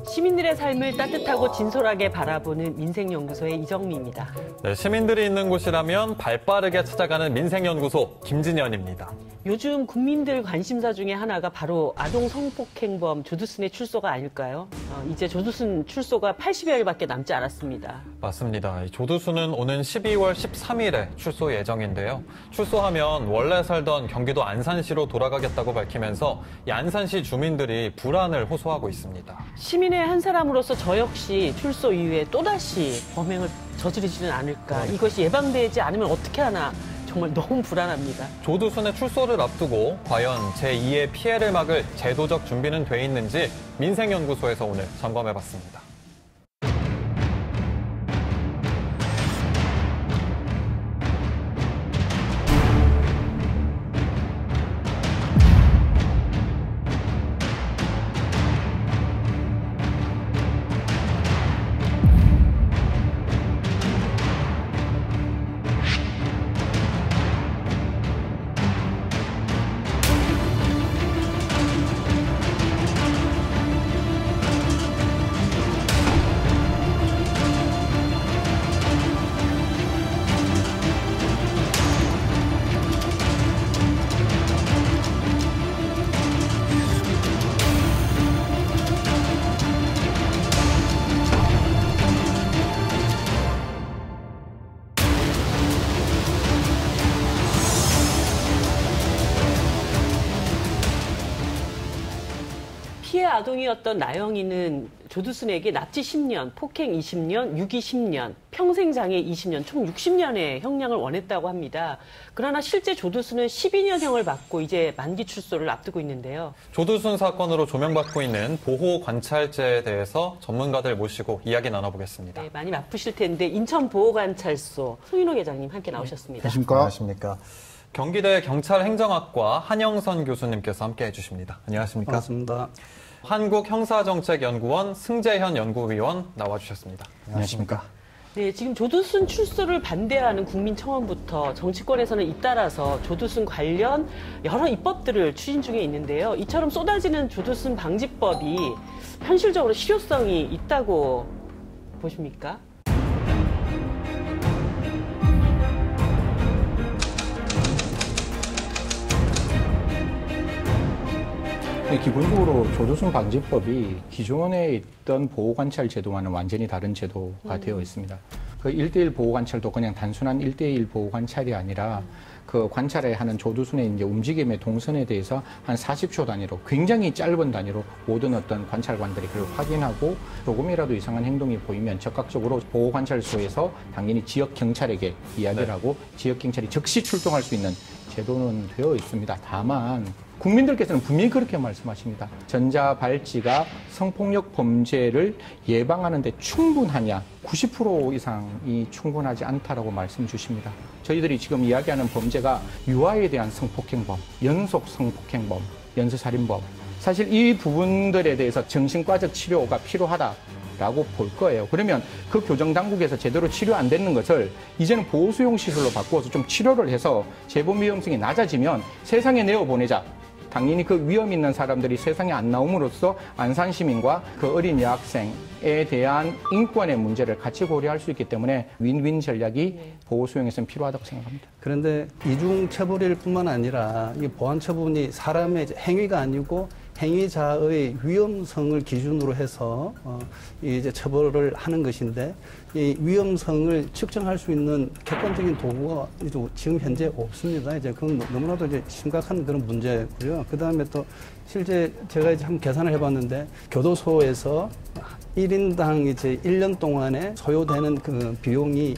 시민들의 삶을 따뜻하고 진솔하게 바라보는 민생연구소의 이정미입니다. 네, 시민들이 있는 곳이라면 발빠르게 찾아가는 민생연구소 김진현입니다. 요즘 국민들 관심사 중에 하나가 바로 아동 성폭행범 조두순의 출소가 아닐까요? 이제 조두순 출소가 80여일밖에 남지 않았습니다. 맞습니다. 조두순은 오는 12월 13일에 출소 예정인데요. 출소하면 원래 살던 경기도 안산시로 돌아가겠다고 밝히면서 이 안산시 주민들이 불안을 호소하고 있습니다. 시민의 한 사람으로서 저 역시 출소 이후에 또다시 범행을 저지르지는 않을까. 이것이 예방되지 않으면 어떻게 하나. 정말 너무 불안합니다. 조두순의 출소를 앞두고 과연 제2의 피해를 막을 제도적 준비는 돼 있는지 민생연구소에서 오늘 점검해봤습니다. 피해 아동이었던 나영이는 조두순에게 납치 10년, 폭행 20년, 유기 10년, 평생장애 20년, 총 60년의 형량을 원했다고 합니다. 그러나 실제 조두순은 12년형을 받고 이제 만기 출소를 앞두고 있는데요. 조두순 사건으로 조명받고 있는 보호관찰제에 대해서 전문가들 모시고 이야기 나눠보겠습니다. 네, 많이 바쁘실 텐데 인천보호관찰소 송인호 계장님 함께 나오셨습니다. 안녕하십니까. 경기대 경찰행정학과 한영선 교수님께서 함께 해주십니다. 안녕하십니까. 반갑습니다. 한국형사정책연구원 승재현 연구위원 나와주셨습니다. 안녕하십니까. 네, 지금 조두순 출소를 반대하는 국민청원부터 정치권에서는 잇따라서 조두순 관련 여러 입법들을 추진 중에 있는데요. 이처럼 쏟아지는 조두순 방지법이 현실적으로 실효성이 있다고 보십니까? 기본적으로 조두순 방지법이 기존에 있던 보호관찰 제도와는 완전히 다른 제도가 되어 있습니다. 그 1대1 보호관찰도 그냥 단순한 1대1 보호관찰이 아니라 그 관찰에 하는 조두순의 이제 움직임의 동선에 대해서 한 40초 단위로 굉장히 짧은 단위로 모든 어떤 관찰관들이 그걸 확인하고 조금이라도 이상한 행동이 보이면 적극적으로 보호관찰소에서 당연히 지역 경찰에게 이야기를 하고 지역 경찰이 즉시 출동할 수 있는 제도는 되어 있습니다. 다만 국민들께서는 분명히 그렇게 말씀하십니다. 전자발찌가 성폭력 범죄를 예방하는 데 충분하냐? 90% 이상이 충분하지 않다라고 말씀 주십니다. 저희들이 지금 이야기하는 범죄가 유아에 대한 성폭행범, 연속 성폭행범, 연쇄살인범. 사실 이 부분들에 대해서 정신과적 치료가 필요하다라고 볼 거예요. 그러면 그 교정당국에서 제대로 치료 안 되는 것을 이제는 보호수용 시설로 바꾸어서 좀 치료를 해서 재범 위험성이 낮아지면 세상에 내어보내자. 당연히 그 위험 있는 사람들이 세상에 안 나옴으로써 안산 시민과 그 어린 여학생에 대한 인권의 문제를 같이 고려할 수 있기 때문에 윈윈 전략이 보호 수용에서는 필요하다고 생각합니다. 그런데 이중 처벌일 뿐만 아니라 이 보안 처분이 사람의 행위가 아니고 행위자의 위험성을 기준으로 해서 이제 처벌을 하는 것인데 이 위험성을 측정할 수 있는 객관적인 도구가 지금 현재 없습니다. 이제 그건 너무나도 이제 심각한 그런 문제고요. 그 다음에 또 실제 제가 이제 한번 계산을 해봤는데 교도소에서 1인당 이제 1년 동안에 소요되는 그 비용이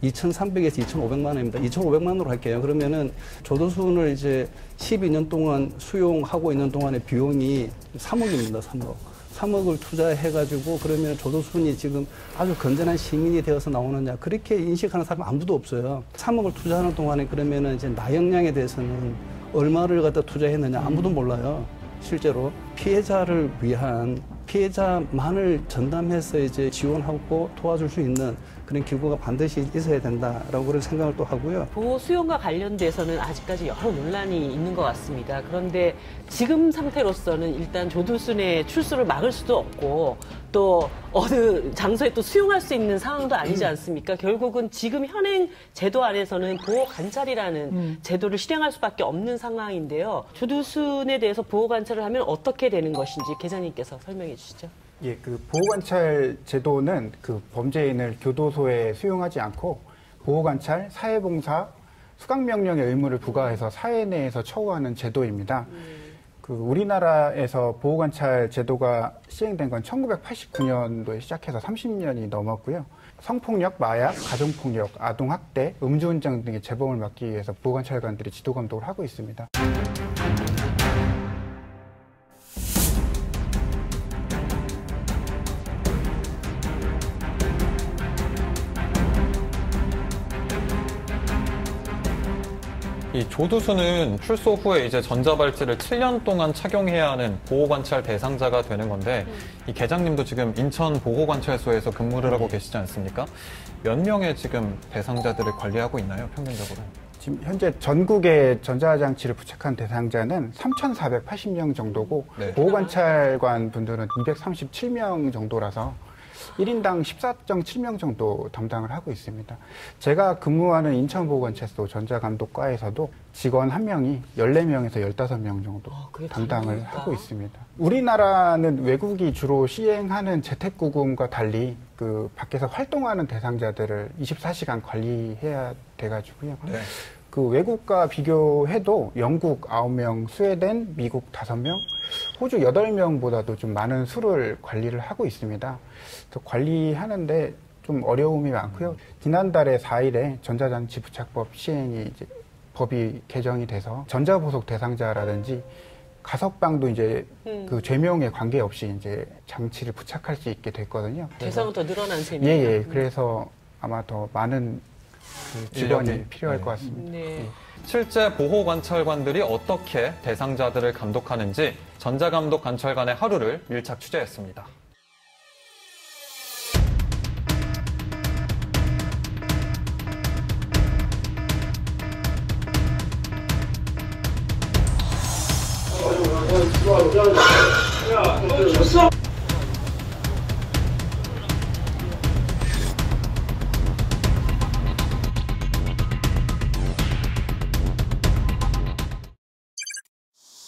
2,300에서 2,500만 원입니다. 2,500만 원으로 할게요. 그러면은 조두순을 이제 12년 동안 수용하고 있는 동안의 비용이 3억입니다. 3억. 3억을 투자해가지고 그러면 조두순이 지금 아주 건전한 시민이 되어서 나오느냐 그렇게 인식하는 사람 아무도 없어요. 3억을 투자하는 동안에 그러면은 이제 나영양에 대해서는 얼마를 갖다 투자했느냐 아무도 몰라요. 실제로 피해자를 위한 피해자만을 전담해서 이제 지원하고 도와줄 수 있는 그런 기구가 반드시 있어야 된다라고 그런 생각을 또 하고요. 보호 수용과 관련돼서는 아직까지 여러 논란이 있는 것 같습니다. 그런데 지금 상태로서는 일단 조두순의 출소를 막을 수도 없고 또 어느 장소에 또 수용할 수 있는 상황도 아니지 않습니까? 결국은 지금 현행 제도 안에서는 보호 관찰이라는 제도를 실행할 수밖에 없는 상황인데요. 조두순에 대해서 보호 관찰을 하면 어떻게 되는 것인지 계장님께서 설명해 주시죠. 예, 그 보호관찰 제도는 그 범죄인을 교도소에 수용하지 않고 보호관찰, 사회봉사, 수강명령의 의무를 부과해서 사회 내에서 처우하는 제도입니다. 그 우리나라에서 보호관찰 제도가 시행된 건 1989년도에 시작해서 30년이 넘었고요. 성폭력, 마약, 가정폭력, 아동학대, 음주운전 등의 재범을 막기 위해서 보호관찰관들이 지도감독을 하고 있습니다. 이 조두순은 출소 후에 이제 전자발찌를 7년 동안 착용해야 하는 보호관찰 대상자가 되는 건데 이 계장님도 지금 인천 보호관찰소에서 근무를 하고 계시지 않습니까? 몇 명의 지금 대상자들을 관리하고 있나요, 평균적으로? 지금 현재 전국에 전자장치를 부착한 대상자는 3,480명 정도고 네. 보호관찰관 분들은 237명 정도라서 1인당 14.7명 정도 담당을 하고 있습니다. 제가 근무하는 인천보호관찰소 전자감독과에서도 직원 1명이 14명에서 15명 정도 담당을 하고 있습니다. 우리나라는 외국이 주로 시행하는 재택구금과 달리 그 밖에서 활동하는 대상자들을 24시간 관리해야 돼가지고요. 네. 그 외국과 비교해도 영국 9명, 스웨덴, 미국 5명, 호주 8명보다도 좀 많은 수를 관리를 하고 있습니다. 관리하는데 좀 어려움이 많고요. 지난달에 4일에 전자장치 부착법 시행이 이제 법이 개정이 돼서 전자보석 대상자라든지 가석방도 이제 그 죄명에 관계없이 이제 장치를 부착할 수 있게 됐거든요. 대상은 더 늘어난 셈이에요. 예. 그래서 아마 더 많은 그 지원이 필요할 것 같습니다. 네. 실제 보호관찰관들이 어떻게 대상자들을 감독하는지 전자감독 관찰관의 하루를 밀착 취재했습니다.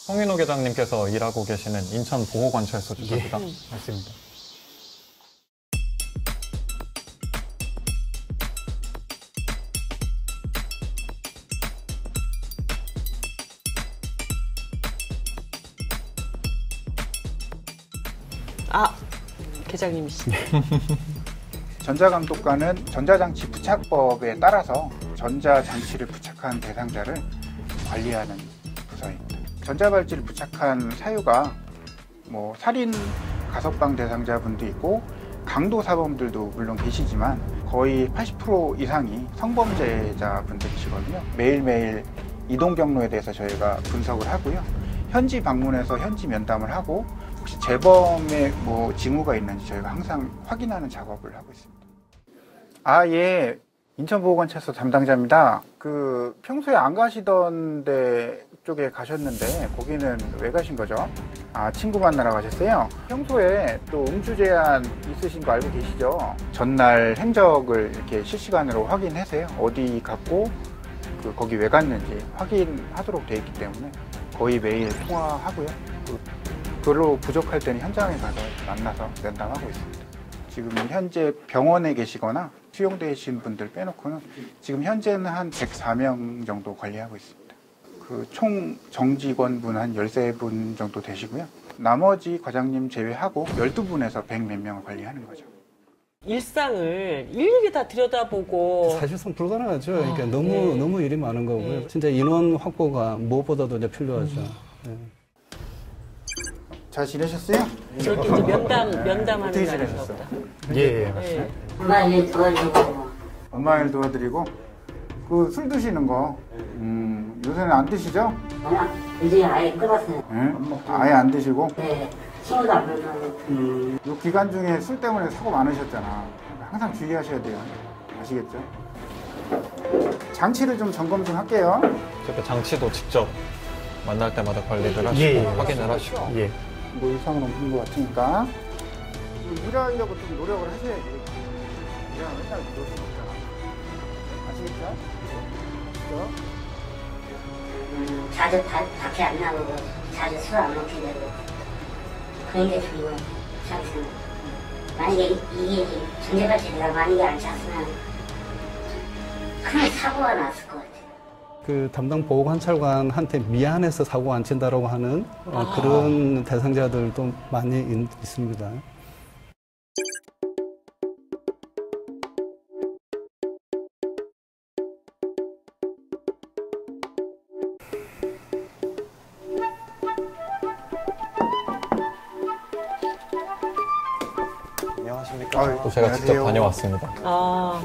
홍인호 계장님께서 일하고 계시는 인천 보호관찰소 주소입니다. 맞습니다. 계장님이시죠. 전자감독관은 전자장치 부착법에 따라서 전자장치를 부착한 대상자를 관리하는 부서입니다. 전자발찌를 부착한 사유가 뭐 살인, 가석방 대상자분도 있고 강도 사범들도 물론 계시지만 거의 80% 이상이 성범죄자분들이시거든요. 매일매일 이동 경로에 대해서 저희가 분석을 하고요. 현지 방문해서 현지 면담을 하고 혹시 재범의 뭐 징후가 있는지 저희가 항상 확인하는 작업을 하고 있습니다. 예. 인천보호관찰소 담당자입니다. 그 평소에 안 가시던 데 쪽에 가셨는데 거기는 왜 가신 거죠? 친구 만나러 가셨어요? 평소에 또 음주 제한 있으신 거 알고 계시죠? 전날 행적을 이렇게 실시간으로 확인하세요. 어디 갔고 거기 왜 갔는지 확인하도록 되어 있기 때문에 거의 매일 통화하고요. 그걸로 부족할 때는 현장에 가서 만나서 면담하고 있습니다. 지금 현재 병원에 계시거나 수용되신 분들 빼놓고는 지금 현재는 한 104명 정도 관리하고 있습니다. 그 총 정직원분 한 13분 정도 되시고요. 나머지 과장님 제외하고 12분에서 100 몇 명을 관리하는 거죠. 일상을 일일이 다 들여다보고 사실상 불가능하죠. 그러니까 너무 일이 많은 거고요. 진짜 인원 확보가 무엇보다도 이제 필요하죠. 잘 지내셨어요? 저렇게 이제 면담하는 어떻게 날인가 지내셨어요? 보다. 예, 맞습니다. 엄마 일 도와주고. 엄마 일 도와드리고 그 술 드시는 거 요새 요새는 안 드시죠? 아니야, 이제 아예 끊었어요. 네? 아예 안 드시고? 네, 친구도 안 불러요. 요 기간 중에 술 때문에 사고 많으셨잖아. 항상 주의하셔야 돼요. 아시겠죠? 장치를 좀 점검 좀 할게요. 그때 장치도 직접 만날 때마다 관리를 하시고 확인을 하시고. 뭐 이상은 없는 것 같으니까. 일하려고 좀 노력을 하셔야지. 일하면 맨날 그럴 수는 없잖아. 아시겠죠? 그렇죠? 자주 밖에 안 나오고, 자주 술 안 먹게 되고, 그런 게 중요해요. 저한테는. 만약에 이게 전제발찌 내가 만약에 안 찼으면 큰 사고가 났을 것 같아요. 그 담당 보호관찰관한테 미안해서 사고 안 친다라고 하는 그런 대상자들도 많이 있습니다. 안녕하십니까. 또 제가 직접 다녀왔습니다. 아,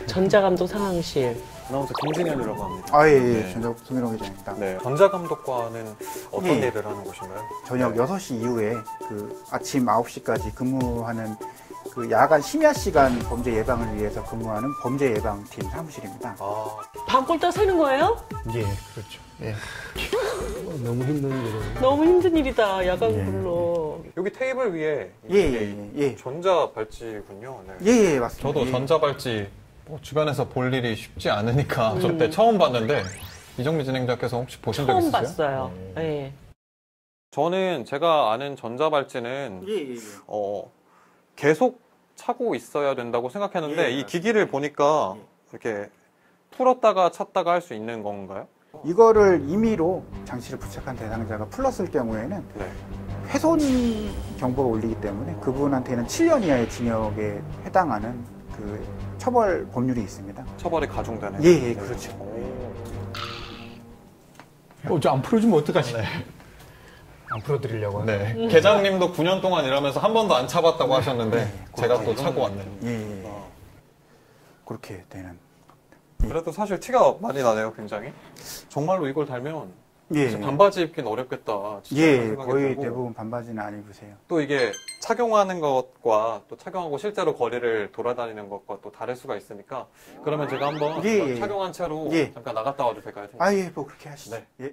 전자감독 상황실. 아나운서 김진현이라고 합니다. 아, 예, 네. 전자 송일홍 기자입니다. 네. 전자감독과는 어떤 예. 일을 하는 곳인가요? 저녁 6시 이후에 그 아침 9시까지 근무하는 그 야간 심야 시간 범죄 예방을 위해서 근무하는 범죄 예방팀 사무실입니다. 아, 밤골 새는 거예요? 예, 그렇죠. 예. 너무 힘든 일이에요. 너무 힘든 일이다, 야간 근로. 여기 테이블 위에 예. 전자발찌군요. 네. 예, 맞습니다. 저도 예. 전자발찌 주변에서 볼 일이 쉽지 않으니까 저 때 처음 봤는데 이정미 진행자께서 혹시 보신 적 처음 있으세요? 봤어요. 예. 저는 제가 아는 전자발찌는 예. 계속 차고 있어야 된다고 생각했는데 예, 이 맞습니다. 기기를 보니까 이렇게 풀었다가 찼다가 할 수 있는 건가요? 이거를 임의로 장치를 부착한 대상자가 풀렀을 경우에는 네. 훼손 경보가 울리기 때문에 그분한테는 7년 이하의 징역에 해당하는 그 처벌 법률이 있습니다. 처벌이 가중되네요. 예, 그렇죠. 저 안 풀어주면 어떡하지? 안 풀어드리려고. 네. 계장님도 9년 동안 일하면서 한 번도 안 차봤다고 하셨는데 제가 또 그렇죠. 차고 왔네요. 예. 그렇게 되는. 그래도 사실 티가 많이 나네요, 굉장히. 정말로 이걸 달면 예. 반바지 입긴 어렵겠다. 진짜 예, 생각이 거의 들고. 대부분 반바지는 안 입으세요. 또 이게 착용하는 것과 또 착용하고 실제로 거리를 돌아다니는 것과 또 다를 수가 있으니까 그러면 제가 한번 예. 착용한 채로 예. 잠깐 나갔다 와도 될까요? 아, 예, 뭐 그렇게 하시죠. 네. 예.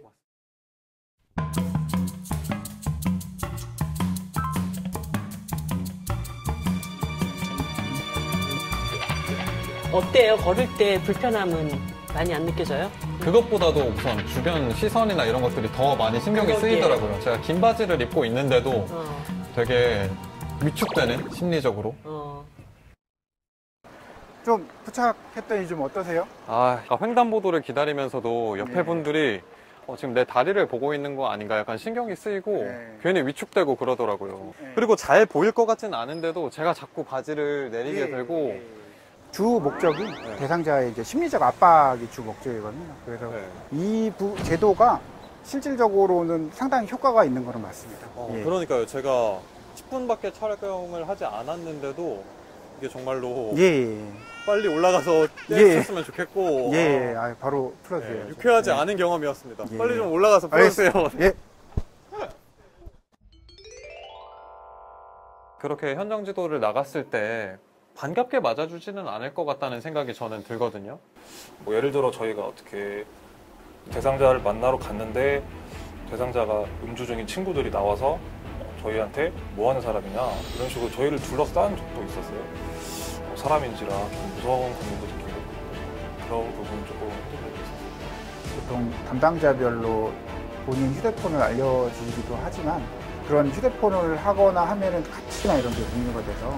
어때요? 걸을 때 불편함은 많이 안 느껴져요? 그것보다도 우선 주변 시선이나 이런 것들이 더 많이 신경이 그러게. 쓰이더라고요. 제가 긴 바지를 입고 있는데도 어, 되게 위축되는 심리적으로. 좀 부착했더니 좀 어떠세요? 횡단보도를 기다리면서도 옆에 네. 분들이 지금 내 다리를 보고 있는 거 아닌가 약간 신경이 쓰이고 네. 괜히 위축되고 그러더라고요. 네. 그리고 잘 보일 것 같지는 않은데도 제가 자꾸 바지를 내리게 되고 주 목적이 대상자의 이제 심리적 압박이 주 목적이거든요. 그래서 네. 이 제도가 실질적으로는 상당히 효과가 있는 거는 맞습니다. 예. 그러니까요. 제가 10분밖에 촬영을 하지 않았는데도 이게 정말로 예. 빨리 올라가서 예. 뗐으면 좋겠고 예. 아, 바로 풀어주세요. 유쾌하지 않은 경험이었습니다. 예. 빨리 좀 올라가서 풀어주세요. 예. 그렇게 현장 지도를 나갔을 때 반갑게 맞아주지는 않을 것 같다는 생각이 저는 들거든요. 뭐 예를 들어 저희가 어떻게 대상자를 만나러 갔는데 대상자가 음주 중인 친구들이 나와서 저희한테 뭐 하는 사람이냐 이런 식으로 저희를 둘러싼 적도 있었어요. 사람인지라 좀 무서운 감정도 느끼고 그런 부분 조금 힘들게 있었어요. 보통 담당자별로 본인 휴대폰을 알려주기도 하지만 그런 휴대폰을 하거나 하면은 가치나 이런 게 공유가 돼서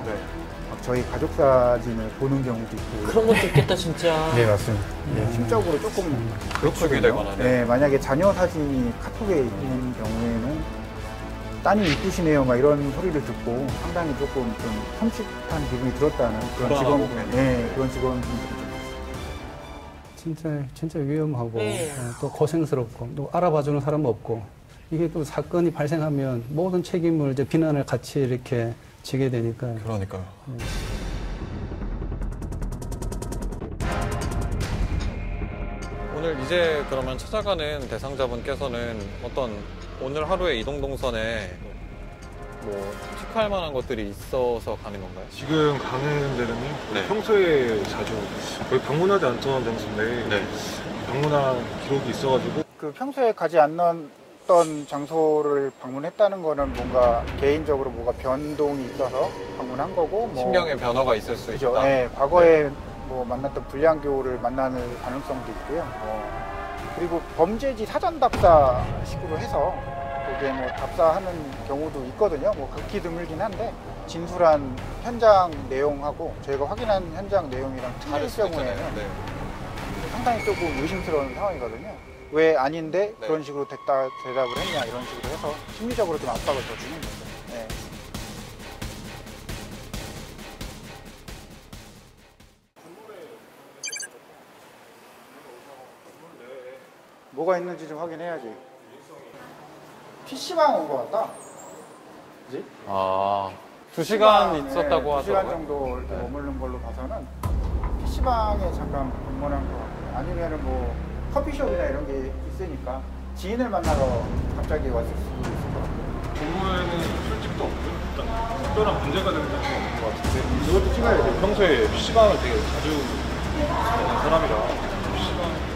막 저희 가족 사진을 보는 경우도 있고 그런 것도 있겠다, 진짜. 네, 맞습니다. 심적으로 조금 위축이 되거나. 네, 만약에 자녀 사진이 카톡에 있는 경우에는 따님 이쁘시네요 막 이런 소리를 듣고 상당히 조금 좀 섬찟한 기분이 들었다는 그런 불안하고 직원, 네, 그런 직원분들이 좀 진짜 위험하고 네. 또 고생스럽고 또 알아봐주는 사람 없고 이게 또 사건이 발생하면 모든 책임을 이제 비난을 같이 이렇게 지게 되니까 그러니까요. 오늘 오늘 이제 그러면 찾아가는 대상자분께서는 어떤 오늘 하루의 이동 동선에 뭐 체크할 만한 것들이 있어서 가는 건가요? 지금 가는 데는요. 네. 평소에 자주 거의 방문하지 않던 장소인데 네. 방문한 기록이 있어가지고 그 평소에 가지 않았던 장소를 방문했다는 거는 뭔가 개인적으로 뭐가 변동이 있어서 방문한 거고 뭐 심경의 변화가 있을 수 그죠. 있다. 네, 과거에 뭐 만났던 불량교를 만나는 가능성도 있고요. 그리고 범죄지 사전 답사식으로 해서 그게 뭐 답사하는 경우도 있거든요. 뭐 극히 드물긴 한데 진술한 현장 내용하고 저희가 확인한 현장 내용이랑 틀릴 경우에는 네. 상당히 조금 의심스러운 상황이거든요. 왜 아닌데 네. 그런 식으로 대답을 했냐 이런 식으로 해서 심리적으로 좀 압박을 더 주는 거죠. 네. 뭐가 있는지 좀 확인해야지. PC방 온 것 같다. 그지? 아, 2시간 있었다고 2시간 하더라고요. 정도 이렇게 네. 머무른 걸로 봐서는 PC방에 잠깐 방문한 것 같아요. 아니면은 뭐 커피숍이나 이런 게 있으니까 지인을 만나러 갑자기 왔을 수도 있을 것 같아요. 정보에는 술집도 없고요. 일단 특별한 문제가 되는 장소가 없는 것 같은데 이것도 찍어야 돼요. 평소에 PC방을 되게 자주 가는 사람이라 PC방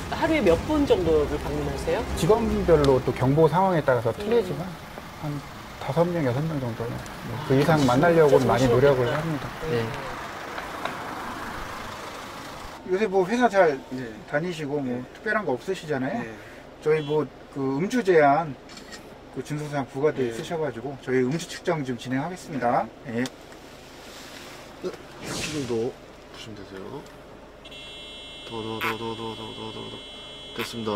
하루에 몇 분 정도를 방문하세요? 직원별로 또 경보 상황에 따라서 틀리지만 한 5명, 6명 정도는 그 이상 만나려고 많이 노력을 합니다. 요새 뭐 회사 잘 다니시고 뭐 특별한 거 없으시잖아요. 저희 뭐 그 음주 제한 그 준수사항 부과돼 있으셔가지고 저희 음주 측정 좀 진행하겠습니다. 예. 이 정도 보시면 되세요. 더 됐습니다.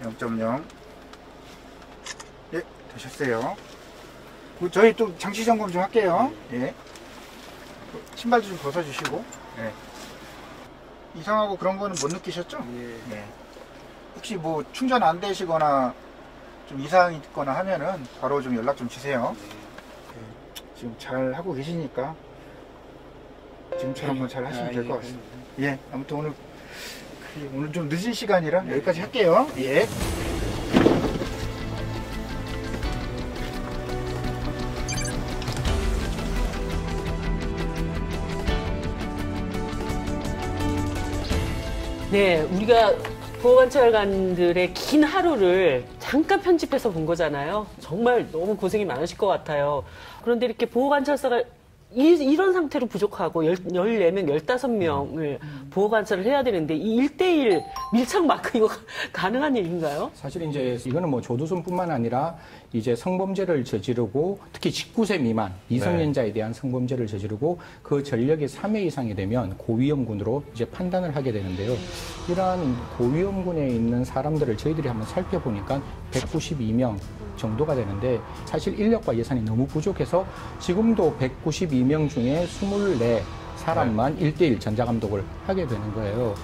0.0. 예, 되셨어요. 저희 또 장치 점검 좀 할게요. 예. 신발도 좀 벗어주시고. 예. 이상하고 그런 거는 못 느끼셨죠? 예. 혹시 뭐 충전 안 되시거나 좀 이상이 있거나 하면은 바로 좀 연락 좀 주세요. 예. 지금 잘 하고 계시니까 지금처럼만 잘 하시면 될 것 같습니다. 예. 아무튼 오늘 좀 늦은 시간이라 여기까지 할게요. 예. 네, 우리가 보호관찰관들의 긴 하루를 잠깐 편집해서 본 거잖아요. 정말 너무 고생이 많으실 것 같아요. 그런데 이렇게 보호관찰사가 이런 상태로 부족하고 14명, 15명을 보호관찰을 해야 되는데 이 1대1 밀착 마크 이거 가능한 일인가요? 사실 이제 이거는 뭐 조두순뿐만 아니라 이제 성범죄를 저지르고 특히 19세 미만 미성년자에 대한 성범죄를 저지르고 그 전력이 3회 이상이 되면 고위험군으로 이제 판단을 하게 되는데요. 이러한 고위험군에 있는 사람들을 저희들이 한번 살펴보니까 192명 정도가 되는데 사실 인력과 예산이 너무 부족해서 지금도 192명 중에 24사람만 1대1 전자감독을 하게 되는 거예요.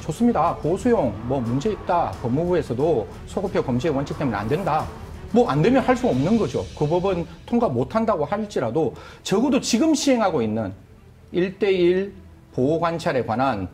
좋습니다. 보수용 뭐 문제 있다. 법무부에서도 소급표 검증의 원칙 때문에 안 된다. 뭐 안 되면 할 수 없는 거죠. 그 법은 통과 못 한다고 할지라도 적어도 지금 시행하고 있는 1대1 보호관찰에 관한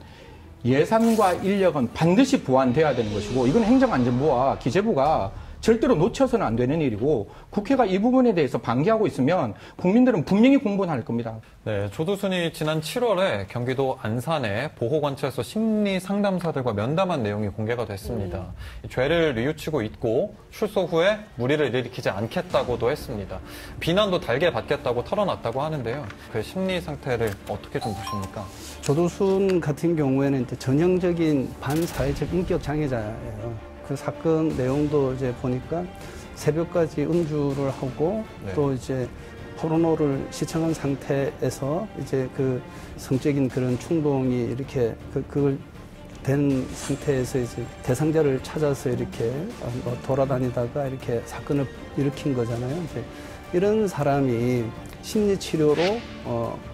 예산과 인력은 반드시 보완돼야 되는 것이고 이건 행정안전부와 기재부가 절대로 놓쳐서는 안 되는 일이고 국회가 이 부분에 대해서 방기하고 있으면 국민들은 분명히 공분할 겁니다. 네, 조두순이 지난 7월에 경기도 안산의 보호관찰소 심리상담사들과 면담한 내용이 공개가 됐습니다. 죄를 뉘우치고 있고 출소 후에 무리를 일으키지 않겠다고도 했습니다. 비난도 달게 받겠다고 털어놨다고 하는데요. 그 심리 상태를 어떻게 좀 보십니까? 조두순 같은 경우에는 이제 전형적인 반사회적 인격 장애자예요. 그 사건 내용도 이제 보니까 새벽까지 음주를 하고 또 이제 포르노를 시청한 상태에서 이제 그 성적인 그런 충동이 이렇게 그걸 된 상태에서 이제 대상자를 찾아서 이렇게 돌아다니다가 이렇게 사건을 일으킨 거잖아요. 이제 이런 사람이 심리치료로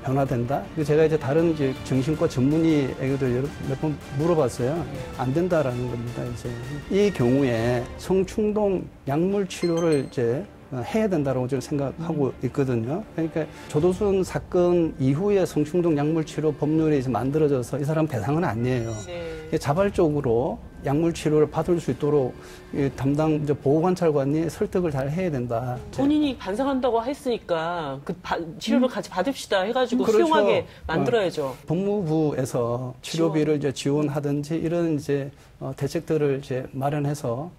변화된다? 제가 이제 다른 이제 정신과 전문의에게도 몇 번 물어봤어요. 안 된다라는 겁니다. 이제 이 경우에 성충동 약물 치료를 이제 해야 된다고 저는 생각하고 있거든요. 그러니까 조두순 사건 이후에 성충동 약물 치료 법률이 이제 만들어져서 이 사람 대상은 아니에요. 네. 자발적으로 약물 치료를 받을 수 있도록 담당 보호관찰관이 설득을 잘 해야 된다. 본인이 반성한다고 했으니까 그 치료를 같이 받읍시다 해가지고 그렇죠. 수용하게 만들어야죠. 법무부에서 치료비를 이제 지원하든지 이런 이제 대책들을 이제 마련해서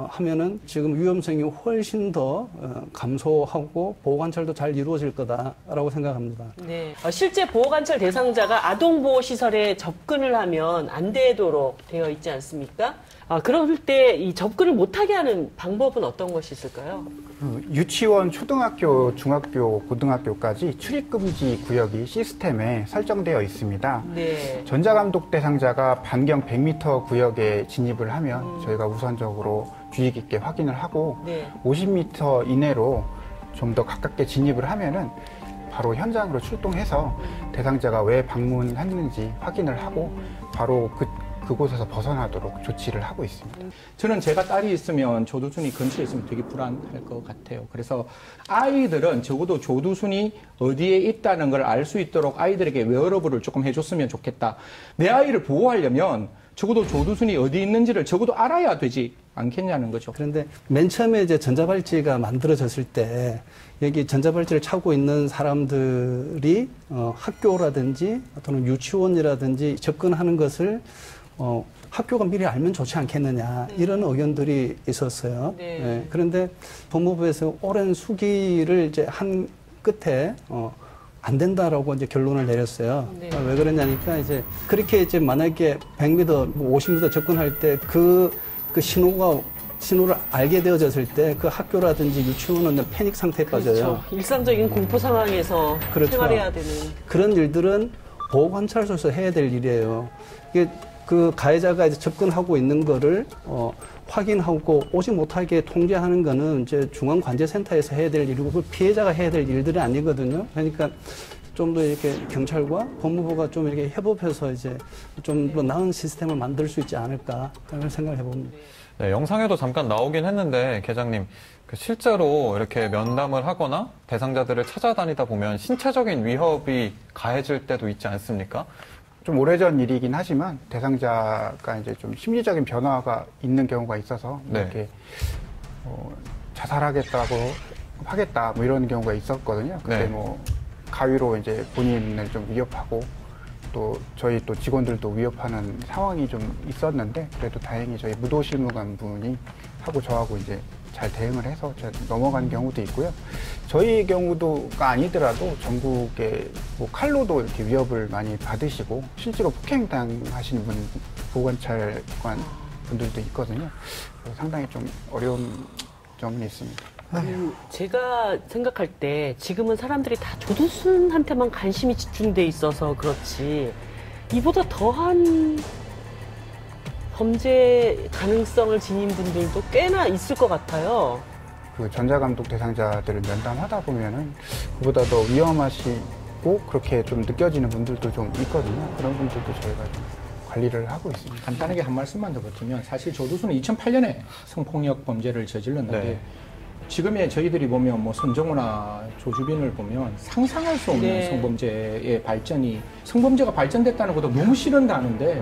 하면은 지금 위험성이 훨씬 더 감소하고 보호관찰도 잘 이루어질 거다라고 생각합니다. 네. 실제 보호관찰 대상자가 아동보호시설에 접근을 하면 안 되도록 되어 있지 않습니까? 그럴 때 이 접근을 못하게 하는 방법은 어떤 것이 있을까요? 유치원, 초등학교, 중학교, 고등학교까지 출입금지 구역이 시스템에 설정되어 있습니다. 네. 전자감독 대상자가 반경 100m 구역에 진입을 하면 저희가 우선적으로 주의 깊게 확인을 하고 네. 50m 이내로 좀 더 가깝게 진입을 하면은 바로 현장으로 출동해서 대상자가 왜 방문했는지 확인을 하고 바로 그곳에서 벗어나도록 조치를 하고 있습니다. 저는 제가 딸이 있으면 조두순이 근처에 있으면 되게 불안할 것 같아요. 그래서 아이들은 적어도 조두순이 어디에 있다는 걸 알 수 있도록 아이들에게 웨어러블을 조금 해줬으면 좋겠다. 내 아이를 보호하려면 적어도 조두순이 어디 있는지를 적어도 알아야 되지 않겠냐는 거죠. 그런데 맨 처음에 이제 전자발찌가 만들어졌을 때 여기 전자발찌를 차고 있는 사람들이 학교라든지 또는 유치원이라든지 접근하는 것을 학교가 미리 알면 좋지 않겠느냐 이런 의견들이 있었어요. 네. 네. 그런데 법무부에서 오랜 수기를 이제 한 끝에 안 된다라고 이제 결론을 내렸어요. 네. 왜 그러냐니까 이제 그렇게 이제 만약에 100m, 50m 접근할 때 그 신호를 알게 되어졌을 때 그 학교라든지 유치원은 패닉 상태에 빠져요. 그렇죠. 일상적인 공포 상황에서 그렇죠. 생활해야 되는. 그런 일들은 보호관찰소에서 해야 될 일이에요. 이게 그 가해자가 이제 접근하고 있는 거를 확인하고 오지 못하게 통제하는 거는 이제 중앙관제센터에서 해야 될 일이고 그 피해자가 해야 될 일들이 아니거든요. 그러니까 좀 더 이렇게 경찰과 법무부가 좀 이렇게 협업해서 이제 좀 더 나은 시스템을 만들 수 있지 않을까 그런 생각을 해봅니다. 네, 영상에도 잠깐 나오긴 했는데 계장님 실제로 이렇게 면담을 하거나 대상자들을 찾아다니다 보면 신체적인 위협이 가해질 때도 있지 않습니까? 좀 오래전 일이긴 하지만 대상자가 이제 좀 심리적인 변화가 있는 경우가 있어서 네. 이렇게 자살하겠다고 하겠다 뭐 이런 경우가 있었거든요. 그때 네. 뭐 가위로 이제 본인을 좀 위협하고 또 저희 또 직원들도 위협하는 상황이 좀 있었는데 그래도 다행히 저희 무도실무관 분이 하고 저하고 이제 잘 대응을 해서 넘어간 경우도 있고요. 저희 경우도가 아니더라도 전국에 뭐 칼로도 이렇게 위협을 많이 받으시고 실제로 폭행당하시는 보호관찰관 분들도 있거든요. 상당히 좀 어려운 점은 있습니다. 제가 생각할 때 지금은 사람들이 다 조두순한테만 관심이 집중돼 있어서 그렇지 이보다 더한 범죄 가능성을 지닌 분들도 꽤나 있을 것 같아요. 그 전자감독 대상자들을 면담하다 보면은 그보다 더 위험하시고 그렇게 좀 느껴지는 분들도 좀 있거든요. 그런 분들도 저희가 좀 관리를 하고 있습니다. 간단하게 한 말씀만 더 붙이면 사실 조두순은 2008년에 성폭력 범죄를 저질렀는데 네. 지금의 저희들이 보면 뭐 손정우나 조주빈을 보면 상상할 수 없는 네. 성범죄의 발전이 성범죄가 발전됐다는 것도 너무 싫은다는데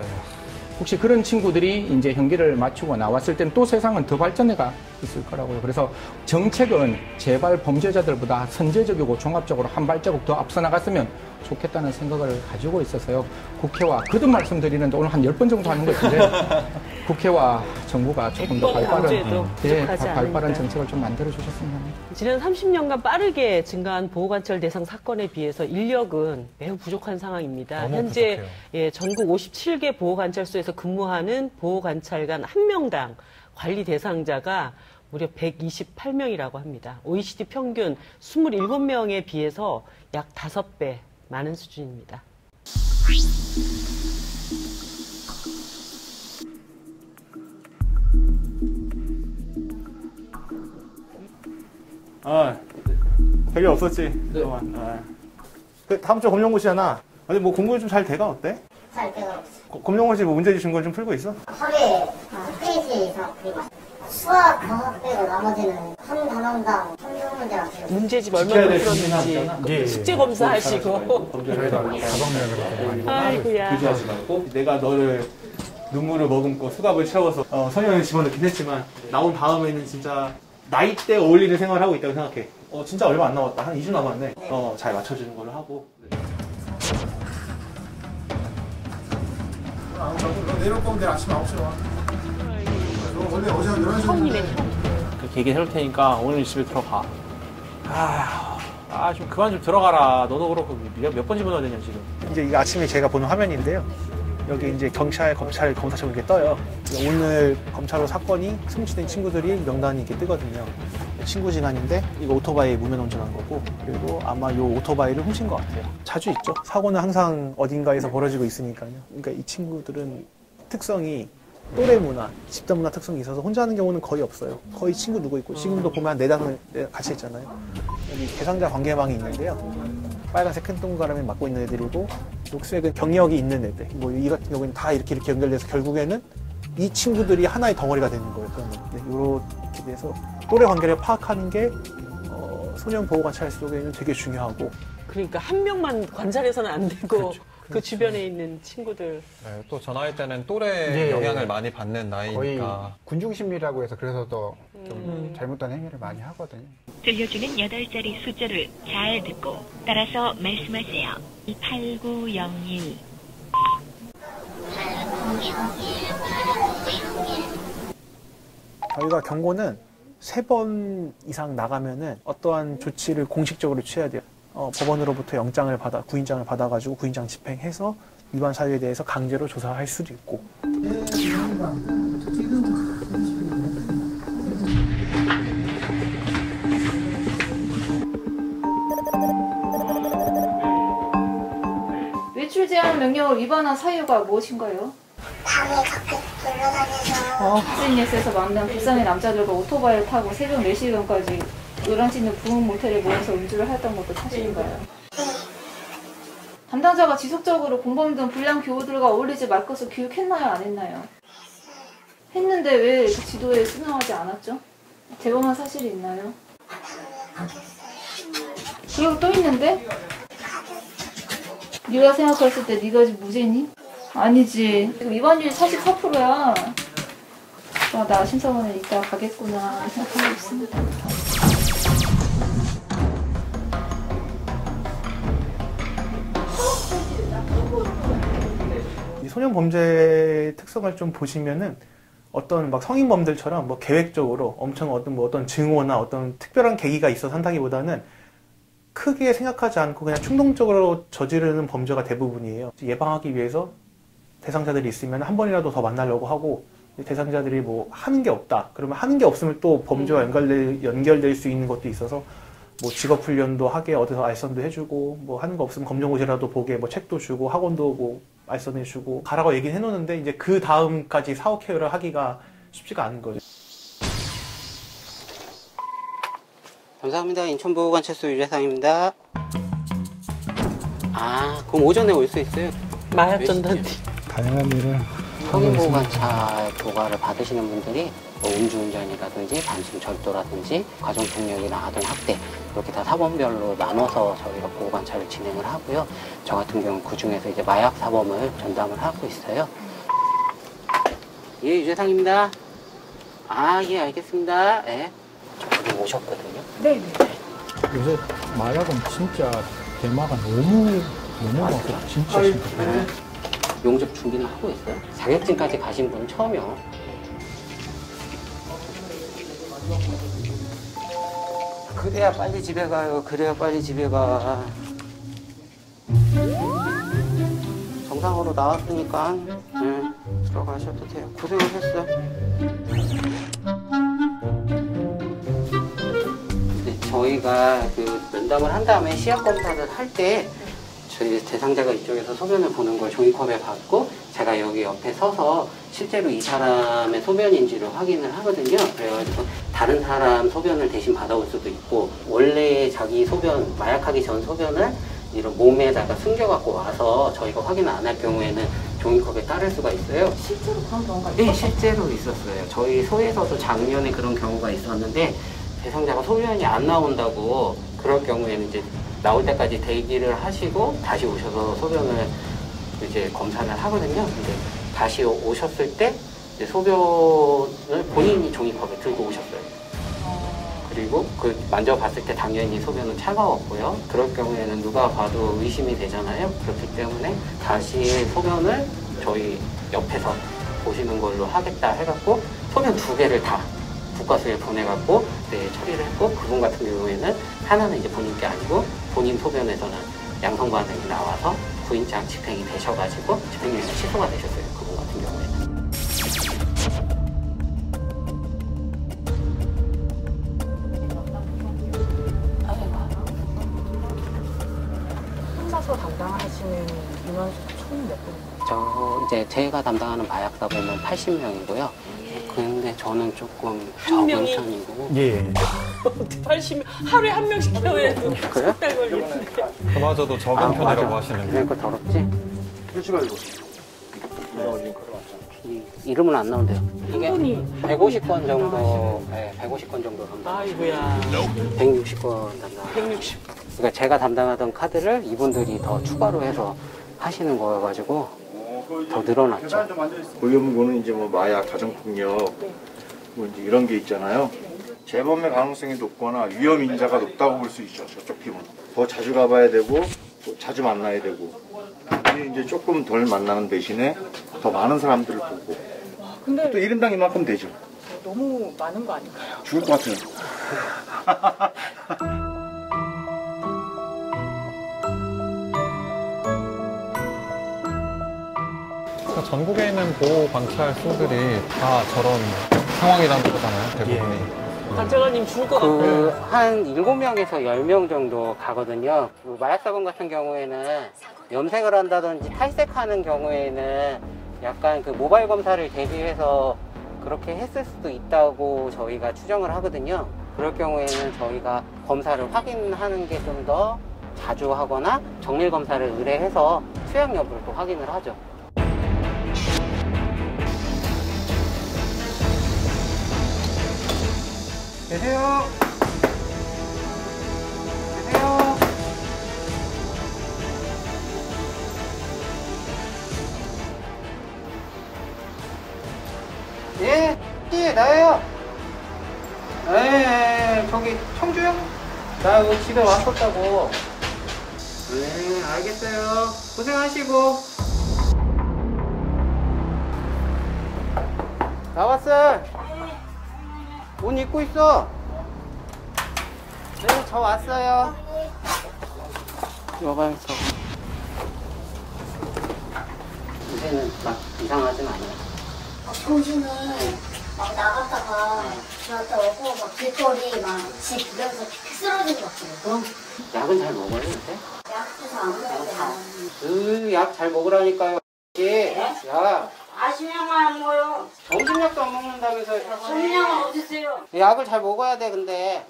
혹시 그런 친구들이 이제 형기를 마치고 나왔을 때는 또 세상은 더 발전해가 있을 거라고요. 그래서 정책은 제발 범죄자들보다 선제적이고 종합적으로 한 발자국 더 앞서 나갔으면 좋겠다는 생각을 가지고 있어서요. 국회와 거듭 말씀드리는데 오늘 한 10번 정도 하는 것 같은데 국회와 정부가 조금 더 발빠른 정책을 좀 만들어 주셨으면 합니다. 지난 30년간 빠르게 증가한 보호관찰 대상 사건에 비해서 인력은 매우 부족한 상황입니다. 현재 부족해요. 전국 57개 보호관찰소에서 근무하는 보호관찰관 1명당 관리 대상자가 무려 128명이라고 합니다. OECD 평균 27명에 비해서 약 5배 많은 수준입니다. 별일 없었지? 그동안. 아. 그 다음 주 검정고시잖아. 근데 뭐 공부 좀 잘 돼가 어때? 잘 때가 없어. 검정고시 뭐 문제 주신 건 좀 풀고 있어? 하루에 3페이지 이상 풀고 있어. 수학, 과학 빼고 나머지는 한 단원당 3문제랑 풀고. 문제집 얼마나 풀었는지 숙제 검사하시고. 아이고야. 교제하지 말고 내가 너를 눈물을 머금고 수갑을 채워서 성형을 집어넣긴 했지만 나온 다음에는 진짜 나이대 어울리는 생활을 하고 있다고 생각해. 진짜 얼마 안 남았다. 한 2주 남았네. 잘 맞춰주는 걸로 하고. 내일 거면 내일 아침 9시에 와. 원래 어제 11시에 형이네. 그렇게 얘기해 줄 테니까 오늘 집에 들어가. 좀 그만 좀 들어가라. 너도 그렇고 몇 번 집어넣어야 되냐 지금. 이제 이거 아침에 제가 보는 화면인데요. 여기 이제 경찰, 검찰, 검사처럼 이렇게 떠요. 오늘 검찰로 사건이 송치된 친구들이 명단이 이렇게 뜨거든요. 친구 지간인데 이거 오토바이 무면 운전한 거고, 그리고 아마 이 오토바이를 훔친 것 같아요. 자주 있죠. 사고는 항상 어딘가에서 벌어지고 있으니까요. 그러니까 이 친구들은 특성이 또래 문화, 집단 문화 특성이 있어서 혼자 하는 경우는 거의 없어요. 거의 친구 누구 있고, 지금도 보면 한 4장을 같이 했잖아요. 여기 대상자 관계망이 있는데요. 빨간색 큰 동그라미 맡고 있는 애들이고, 녹색은 경력이 있는 애들. 뭐 이 같은 경우는 다 이렇게 연결돼서 결국에는 이 친구들이 하나의 덩어리가 되는 거예요. 그러면 이렇게 돼서 또래 관계를 파악하는 게 소년 보호 관찰 속에는 되게 중요하고. 그러니까 한 명만 관찰해서는 안 되고 그렇죠. 그 주변에 있는 친구들. 네, 또 저 나이 때는 또래 영향을 많이 받는 거의 나이니까. 군중심리라고 해서 그래서 더 좀 잘못된 행위를 많이 하거든요. 들려주는 8자리 숫자를 잘 듣고 따라서 말씀하세요. 8901. 저희가 경고는 3번 이상 나가면은 어떠한 조치를 공식적으로 취해야 돼요. 법원으로부터 영장을 받아, 구인장을 받아가지고 구인장 집행해서 위반 사유에 대해서 강제로 조사할 수도 있고. 외출 제한 명령을 위반한 사유가 무엇인가요? 밤에 가끔 놀러 다녀서 SNS에서 만난 불쌍한 남자들과 오토바이를 타고 새벽 4시간까지 요란치 있는 부흥 모텔에 모여서 음주를 했던 것도 사실인가요? 담당자가 지속적으로 공범 등 불량 교우들과 어울리지 말 것을 교육했나요? 안 했나요? 했는데 왜 그 지도에 수정하지 않았죠? 재범한 사실이 있나요? 그리고 또 있는데? 네가 생각했을 때 네가 지금 무죄니? 아니지. 지금 위반율이 44%야. 나 심사원에 이따 가겠구나 생각하고 있습니다. 이 소년 범죄의 특성을 좀 보시면은 어떤 막 성인범들처럼 뭐 계획적으로 엄청 어떤 증오나 어떤 특별한 계기가 있어서 한다기보다는 크게 생각하지 않고 그냥 충동적으로 저지르는 범죄가 대부분이에요. 예방하기 위해서 대상자들이 있으면 한 번이라도 더 만나려고 하고, 대상자들이 뭐 하는 게 없다. 그러면 하는 게 없으면 또 범죄와 연결될 수 있는 것도 있어서 뭐 직업 훈련도 하게 어디서 알선도 해주고, 뭐 하는 거 없으면 검정고시라도 보게 뭐 책도 주고 학원도 뭐 알선해주고 가라고 얘기는 해놓는데 이제 그 다음까지 사후 케어를 하기가 쉽지가 않은 거죠. 감사합니다. 인천보호관찰소 유재상입니다. 그럼 오전에 올 수 있어요? 마약 전단지. 다양한 일을 성인보호관찰 교과를 받으시는 분들이 뭐 음주운전이라든지 단순 절도라든지 가정폭력이나 아동학대 이렇게 다 사범별로 나눠서 저희가 보호관찰을 진행을 하고요. 저 같은 경우는 그중에서 이제 마약 사범을 전담을 하고 있어요. 예, 유재상입니다. 예, 알겠습니다. 예. 저기 오셨거든요. 네. 요새 마약은 진짜 대마가 너무 많고 진짜 심각해요. 용접 준비는 하고 있어요. 자격증까지 가신 분은 처음이요. 그래야 빨리 집에 가요. 그래야 빨리 집에 가. 정상으로 나왔으니까 들어가셔도 돼요. 고생하셨어. 저희가 그 면담을 한 다음에 시약 검사를 할 때 저희 대상자가 이쪽에서 소변을 보는 걸 종이컵에 받고 제가 여기 옆에 서서 실제로 이 사람의 소변인지를 확인을 하거든요. 그래가지고 다른 사람 소변을 대신 받아올 수도 있고, 원래 자기 소변, 마약하기 전 소변을 이런 몸에다가 숨겨갖고 와서 저희가 확인 안 할 경우에는 종이컵에 따를 수가 있어요. 실제로 그런 경우가 네, 실제로 있었어요. 저희 소에서도 작년에 그런 경우가 있었는데, 대상자가 소변이 안 나온다고, 그럴 경우에는 이제 나올 때까지 대기를 하시고 다시 오셔서 소변을 이제 검사를 하거든요. 근데 다시 오셨을 때 이제 소변을 본인이 종이컵에 들고 오셨어요. 그리고 그 만져봤을 때 당연히 소변은 차가웠고요. 그럴 경우에는 누가 봐도 의심이 되잖아요. 그렇기 때문에 다시 소변을 저희 옆에서 보시는 걸로 하겠다 해갖고 소변 2개를 다 국과수에 보내갖고 네, 처리를 했고, 그분 같은 경우에는 하나는 이제 본인 게 아니고 본인 소변에서는 양성 반응이 나와서 9인장 집행이 되셔가지고 집행유예가 취소가 되셨어요. 그분 같은 경우에는. 혼자서 담당하시는 민원수가 총 몇 분인가요? 저 이제 제가 담당하는 마약사 보면 80명이고요. 근데 저는 조금 적은 명이? 편이고. 예. 80명, 하루에 한 명씩 태워야도 그래요? 달 걸리는데. 그마저도 적은 편이라고 하시는데. 그러니까 더럽지? 표시가 이거. 이름은 안 나온대요. 이게 분이 150건 정도, 네, 150건 정도 담당. 아이고야. 160건 담당. 160. 그러니까 제가 담당하던 카드를 이분들이 더 추가로 해서 하시는 거여가지고 더 늘어났죠. 고위험군은 이제 뭐 마약, 가정폭력, 뭐 이제 이런 게 있잖아요. 재범의 가능성이 높거나 위험 인자가 높다고 볼 수 있죠. 저쪽 팀은 더 자주 가봐야 되고 또 자주 만나야 되고. 이제 조금 덜 만나는 대신에 더 많은 사람들을 보고. 근데 또 1인당 이만큼 되죠. 너무 많은 거 아닌가요? 죽을 것 같아요. 전국에 있는 보호관찰소들이 다 저런 상황이라는 거잖아요, 대부분이. 관찰관님 죽을 것 같아요. 한 7명에서 10명 정도 가거든요. 그 마약사건 같은 경우에는 염색을 한다든지 탈색하는 경우에는 약간 그 모바일 검사를 대비해서 그렇게 했을 수도 있다고 저희가 추정을 하거든요. 그럴 경우에는 저희가 검사를 확인하는 게 좀 더 자주 하거나 정밀 검사를 의뢰해서 투약 여부를 또 확인을 하죠. 계세요. 계세요. 예, 나예요. 저기 청주요? 나 여기 집에 왔었다고. 네, 알겠어요. 고생하시고. 나왔어. 옷 입고 있어. 네, 저 왔어요. 여봐야겠어. 이제는 막 이상하진 않아요. 평소는 막 나갔다가 들어갔다 오고 막 길거리 막 집 구경에서 픽 쓰러진 것 같아요. 약은 잘 먹어요, 요새? 약도 잘 안 먹어요. 약 잘 먹으라니까요. 야. 아시면만 안 먹어요. 정신약도 안 먹는다면서요. 정신약은 어디 있어요? 약을 잘 먹어야 돼, 근데.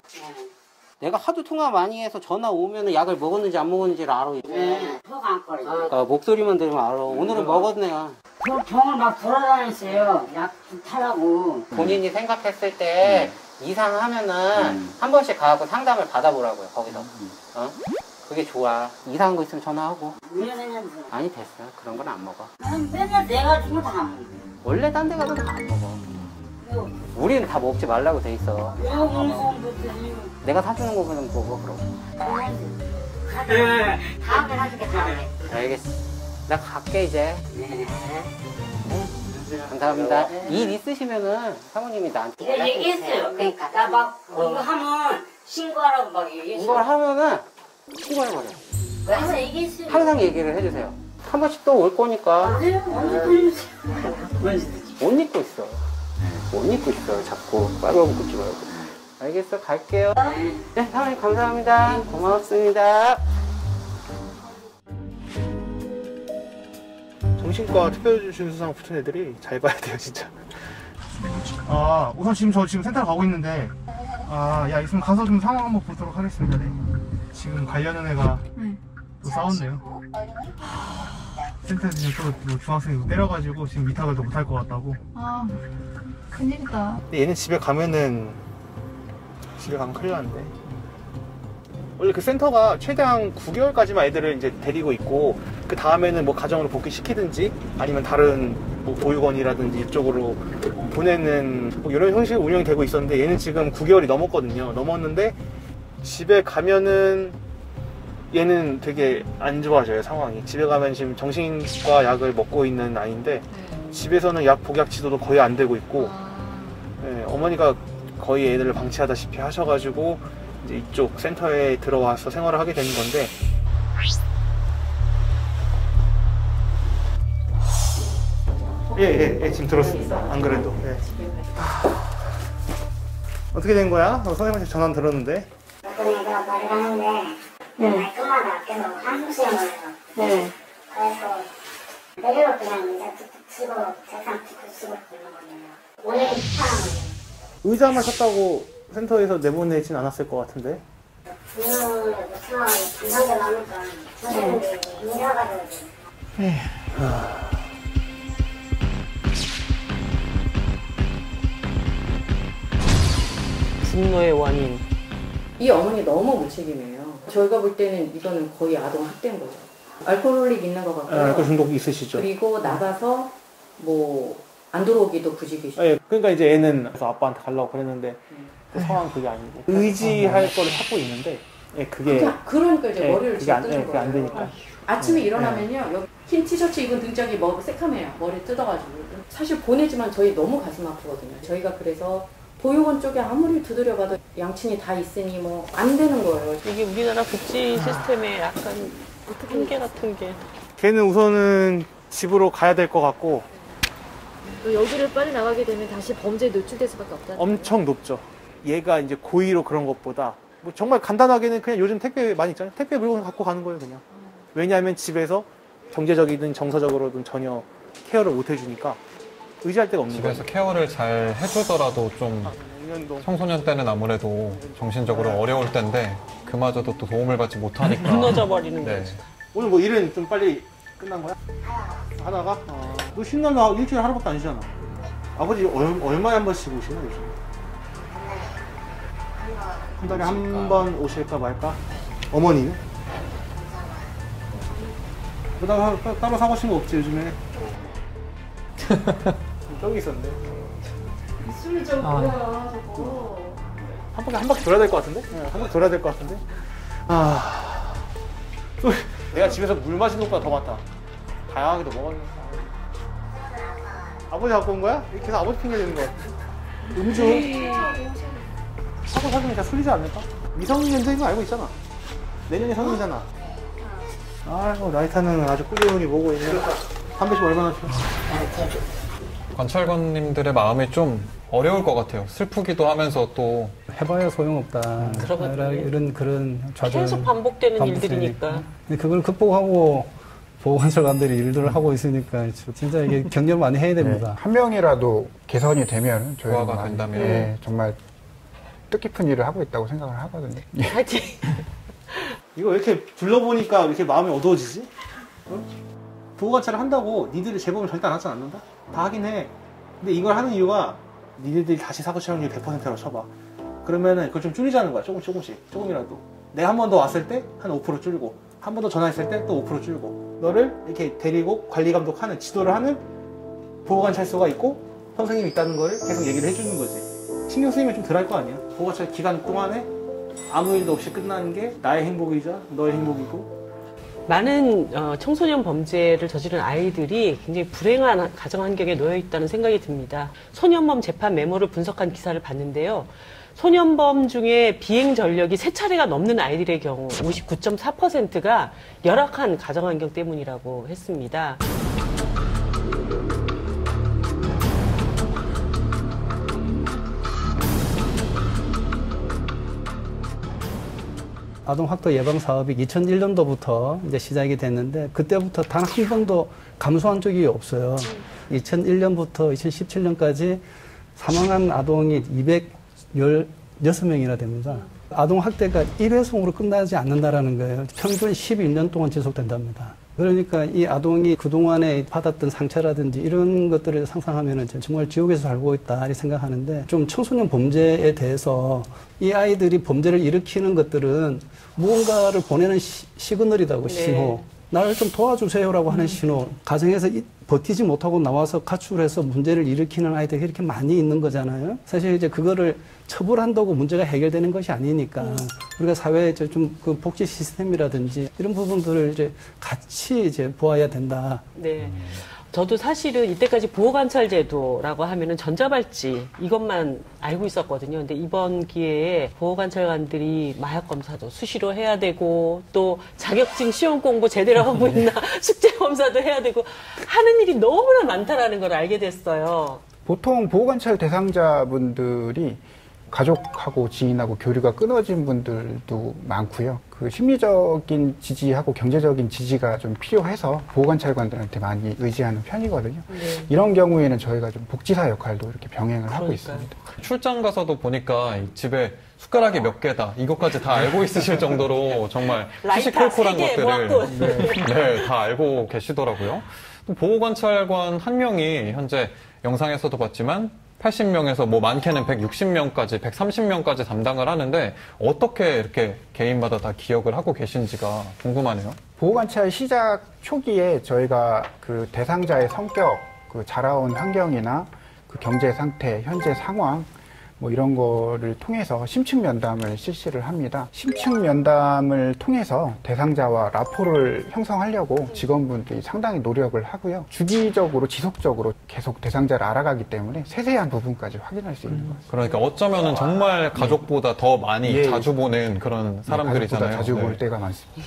내가 하도 통화 많이 해서 전화 오면 약을 먹었는지 안 먹었는지를 알아. 네, 속 안 꺼요. 목소리만 들으면 알아. 오늘은 먹었네요. 저 병을 막 돌아다녔어요. 약 좀 타라고. 본인이 생각했을 때 이상하면은 한 번씩 가고 상담을 받아보라고요, 거기서. 그게 좋아. 이상한 거 있으면 전화하고. 몇 년 했냐면서요? 아니, 됐어. 그런 건 안 먹어. 맨날 내가 주면 다 안 먹어. 원래 딴 데 가도 다 안 먹어. 우리는 다 먹지 말라고 돼 있어. 왜 먹는 것들이? 내가 사주는 거 그냥 먹어, 그럼. 다음에 사줄게, 다음에. 알겠어. 나 갈게, 이제. 감사합니다. 일 있으시면은 사모님이 나한테. 내가 얘기했어요. 그러니까 나 막 이거 하면 신고하라고 막 얘기했어요. 이걸 하면은 신고해버려. 그래서 얘기했어요. 항상 얘기를 해주세요. 한 번씩 또 올 거니까. 옷 입고 있어. 옷 입고 있어. 자꾸 빨아먹고 있지 말고. 알겠어. 갈게요. 네, 사모님 감사합니다. 고맙습니다. 정신과 특별준수상 붙은 애들이 잘 봐야 돼요, 진짜. 우선 지금 센터 가고 있는데, 있으면 가서 좀 상황 한번 보도록 하겠습니다. 네. 지금 가려는 애가 또 싸웠네요. 센터에서 지금 또 중학생이 때려가지고 지금 위탁을 못할 것 같다고. 큰일이다. 근데 얘는 집에 가면 큰일 나는데. 원래 그 센터가 최대한 9개월까지만 애들을 이제 데리고 있고, 그 다음에는 뭐 가정으로 복귀시키든지 아니면 다른 뭐 보육원이라든지 이쪽으로 보내는 뭐 이런 형식으로 운영이 되고 있었는데, 얘는 지금 9개월이 넘었거든요. 넘었는데 집에 가면은 얘는 되게 안 좋아져요, 상황이. 집에 가면 지금 정신과 약을 먹고 있는 아이인데 집에서는 약 복약 지도도 거의 안 되고 있고, 네, 어머니가 거의 애들을 방치하다시피 하셔가지고 이제 이쪽 센터에 들어와서 생활을 하게 되는 건데, 예, 지금 들었습니다. 안 그래도. 예. 어떻게 된 거야? 선생님한테 전화 들었는데. 내가 말을 하는데 말끝마다 아껴서 한숨 쉬어버려요. 그래서 내려올 그냥 의자 툭툭 치고 책상 툭툭 치고 있는 거예요. 오늘도 귀찮아요. 의자만 쳤다고 센터에서 내보내진 않았을 것 같은데. 분명을 못 참아가지고 감당자가 하니까 선생님들이 인사가지고. 분노의 원인. 이 어머니 너무 무책임해요. 저희가 볼 때는 이거는 거의 아동 학대인 거죠. 알코올릭 있는 것 같고요. 알코올 중독 있으시죠? 그리고 나가서 뭐 안 들어오기도 부지기시죠. 예, 그러니까 이제 애는 그래서 아빠한테 가려고 그랬는데 그 상황 그게 아니고 의지할 거를 찾고 있는데, 예, 그러니까 이제 머리를 그게 안, 뜯는 그게 안 거예요. 되니까. 아침에 일어나면요, 여기 흰 티셔츠 입은 등짝이 새카매요. 머리 뜯어가지고. 사실 보내지만 저희 너무 가슴 아프거든요. 저희가 그래서 보육원 쪽에 아무리 두드려봐도 양친이 다 있으니 뭐 안 되는 거예요. 이게 우리나라 복지 시스템의 약간 한계 같은 게. 걔는 우선은 집으로 가야 될 것 같고. 또 여기를 빨리 나가게 되면 다시 범죄에 노출될 수밖에 없다. 엄청 높죠. 얘가 이제 고의로 그런 것보다 뭐 정말 간단하게는 그냥 요즘 택배 많이 있잖아요. 택배 물건 갖고 가는 거예요, 그냥. 왜냐하면 집에서 경제적이든 정서적으로든 전혀 케어를 못 해주니까 의지할 데가 없는 거예요. 집에서 케어를 잘 해주더라도 좀 청소년 때는 아무래도 정신적으로 어려울 때인데 그마저도 또 도움을 받지 못하니까 무너져 버리는 거지. 오늘 뭐 일은 좀 빨리 끝난 거야? 하다가? 너 쉬는 날도 일주일에 하루밖에 아니잖아. 아버지 얼마에 한 번씩 오시나 요즘? 한 달에 한 번 오실까 말까? 어머니는? 따로 사고신 거 없지 요즘에? 저기 있었네. 숨이 좀 뭐야 저거. 한 바퀴 돌아야 될 것 같은데? 네, 한 바퀴 돌아야 될 것 같은데? 또 내가 집에서 물 마시는 것보다 더 많다. 다양하게도 먹었네. 아버지 갖고 온 거야? 이렇게 해서 아버지 핑계 대는 거 같아. 음주. 사고 사주면 다 술이지 않을까? 미성년자인 거 알고 있잖아. 내년에 성인이잖아. 아이고, 나이타는 아주 꾸준히 보고 있네. 한 배씩 얼마나 필요? 관찰관님들의 마음이 좀 어려울 것 같아요. 슬프기도 하면서 또 해봐야 소용없다. 이런 그런 좌절. 계속 반복되는 일들이니까. 근데 그걸 극복하고 보호관찰관들이 일들을 하고 있으니까 진짜 이게 격려를 많이 해야 됩니다. 네, 한 명이라도 개선이 되면 조화가 된다면 네, 정말 뜻깊은 일을 하고 있다고 생각을 하거든요. 파이팅. 이거 왜 이렇게 둘러보니까 이렇게 마음이 어두워지지? 어? 보호관찰을 한다고 니들이 재범을 절대 안 하지 않는다? 다 하긴 해. 근데 이걸 하는 이유가 니들이 다시 사고 치료율 100%라고 쳐봐. 그러면은 그걸 좀 줄이자는 거야. 조금이라도. 내가 한 번 더 왔을 때 한 5% 줄고, 한 번 더 전화했을 때 또 5% 줄고, 너를 이렇게 데리고 관리 감독하는, 지도를 하는 보호관찰소가 있고 선생님이 있다는 걸 계속 얘기를 해주는 거지. 신경 쓰이면 좀 덜 할 거 아니야. 보호관찰 기간 동안에 아무 일도 없이 끝나는 게 나의 행복이자 너의 행복이고. 많은 청소년 범죄를 저지른 아이들이 굉장히 불행한 가정 환경에 놓여 있다는 생각이 듭니다. 소년범 재판 메모를 분석한 기사를 봤는데요. 소년범 중에 비행 전력이 3차례가 넘는 아이들의 경우 59.4%가 열악한 가정 환경 때문이라고 했습니다. 아동 학대 예방 사업이 2001년도부터 이제 시작이 됐는데 그때부터 단 한 번도 감소한 적이 없어요. 2001년부터 2017년까지 사망한 아동이 216명이나 됩니다. 아동 학대가 일회성으로 끝나지 않는다라는 거예요. 평균 11년 동안 지속된답니다. 그러니까 이 아동이 그동안에 받았던 상처라든지 이런 것들을 상상하면 정말 지옥에서 살고 있다 이렇게 생각하는데, 좀 청소년 범죄에 대해서 이 아이들이 범죄를 일으키는 것들은 무언가를 보내는 시그널이라고, 신호. 나를 좀 도와주세요라고 하는 신호. 가정에서 버티지 못하고 나와서 가출해서 문제를 일으키는 아이들이 이렇게 많이 있는 거잖아요. 사실 이제 그거를 처벌한다고 문제가 해결되는 것이 아니니까 우리가 사회의 좀 그 복지 시스템이라든지 이런 부분들을 이제 같이 이제 보아야 된다. 네. 저도 사실은 이때까지 보호관찰제도라고 하면은 전자발찌 이것만 알고 있었거든요. 근데 이번 기회에 보호관찰관들이 마약 검사도 수시로 해야 되고, 또 자격증 시험 공부 제대로 하고 있나 숙제 검사도 해야 되고 하는 일이 너무나 많다라는 걸 알게 됐어요. 보통 보호관찰 대상자분들이 가족하고 지인하고 교류가 끊어진 분들도 많고요. 그 심리적인 지지하고 경제적인 지지가 좀 필요해서 보호관찰관들한테 많이 의지하는 편이거든요. 네. 이런 경우에는 저희가 좀 복지사 역할도 이렇게 병행을 하고 있습니다. 출장 가서도 보니까 집에 숟가락이 몇 개다 이것까지 다 알고 있으실 정도로 정말 시시콜콜한 것들을 다 알고 계시더라고요. 보호관찰관 한 명이 현재 영상에서도 봤지만 80명에서 뭐 많게는 160명까지, 130명까지 담당을 하는데 어떻게 이렇게 개인마다 다 기억을 하고 계신지가 궁금하네요. 보호관찰 시작 초기에 저희가 그 대상자의 성격, 그 자라온 환경이나 그 경제 상태, 현재 상황 뭐 이런 거를 통해서 심층 면담을 실시를 합니다. 심층 면담을 통해서 대상자와 라포를 형성하려고 직원분들이 상당히 노력을 하고요. 주기적으로 지속적으로 계속 대상자를 알아가기 때문에 세세한 부분까지 확인할 수 있는 거죠. 그러니까 어쩌면은 정말 가족보다 더 많이 자주 보는 그런 사람들이잖아요. 가족보다 자주 볼 때가 많습니다.